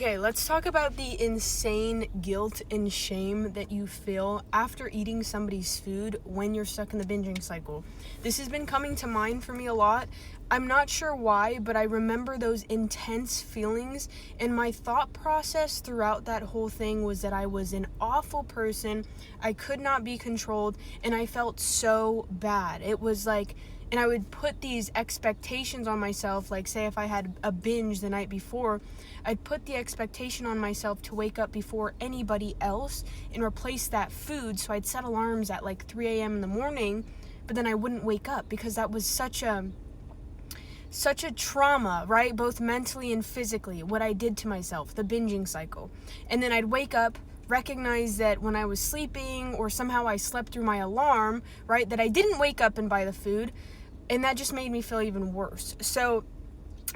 Okay, let's talk about the insane guilt and shame that you feel after eating somebody's food when you're stuck in the binging cycle. This has been coming to mind for me a lot. I'm not sure why, but I remember those intense feelings, and my thought process throughout that whole thing was that I was an awful person, I could not be controlled, and I felt so bad. It was like, and I would put these expectations on myself, like say if I had a binge the night before, I'd put the expectation on myself to wake up before anybody else and replace that food. So I'd set alarms at like 3 a.m. in the morning, but then I wouldn't wake up because that was such a trauma, right? Both mentally and physically, what I did to myself, the binging cycle. And then I'd wake up, recognize that when I was sleeping or somehow I slept through my alarm, right, that I didn't wake up and buy the food, and that just made me feel even worse. So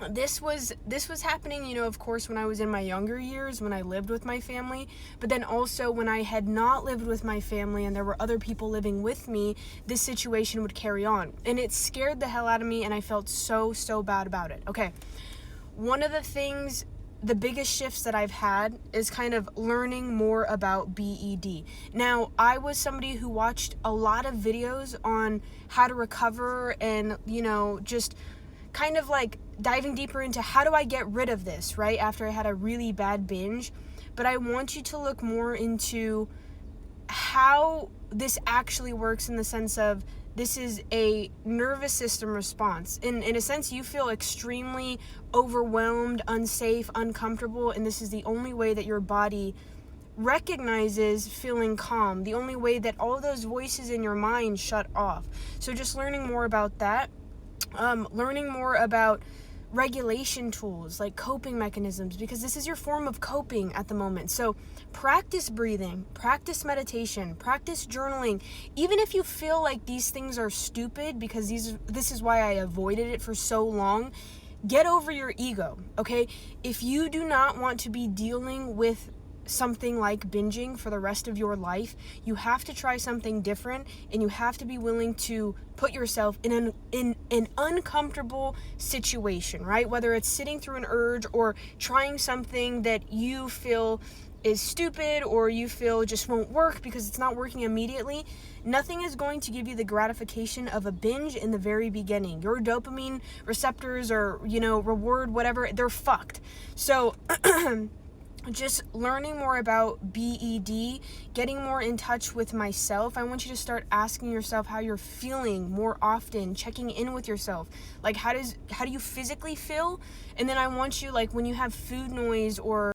this was happening, of course, when I was in my younger years, when I lived with my family, but then also when I had not lived with my family and there were other people living with me, this situation would carry on. And it scared the hell out of me, and I felt so bad about it. Okay, one of the biggest shifts that I've had is kind of learning more about BED. Now, I was somebody who watched a lot of videos on how to recover and, just kind of like diving deeper into how do I get rid of this, right, after I had a really bad binge. But I want you to look more into how this actually works, in the sense of this is a nervous system response. In a sense, you feel extremely overwhelmed, unsafe, uncomfortable, and this is the only way that your body recognizes feeling calm, the only way that all those voices in your mind shut off. So just learning more about that, learning more about regulation tools, like coping mechanisms, because this is your form of coping at the moment. So practice breathing, practice meditation, practice journaling. Even if you feel like these things are stupid, because this is why I avoided it for so long, get over your ego, okay? If you do not want to be dealing with something like binging for the rest of your life, you have to try something different, and you have to be willing to put yourself in an uncomfortable situation, right? Whether it's sitting through an urge or trying something that you feel is stupid or you feel just won't work because it's not working immediately. Nothing is going to give you the gratification of a binge in the very beginning. Your dopamine receptors or, reward, whatever, they're fucked. So just learning more about BED, getting more in touch with myself. I want you to start asking yourself how you're feeling more often, checking in with yourself. Like, how do you physically feel? And then I want you, like, when you have food noise or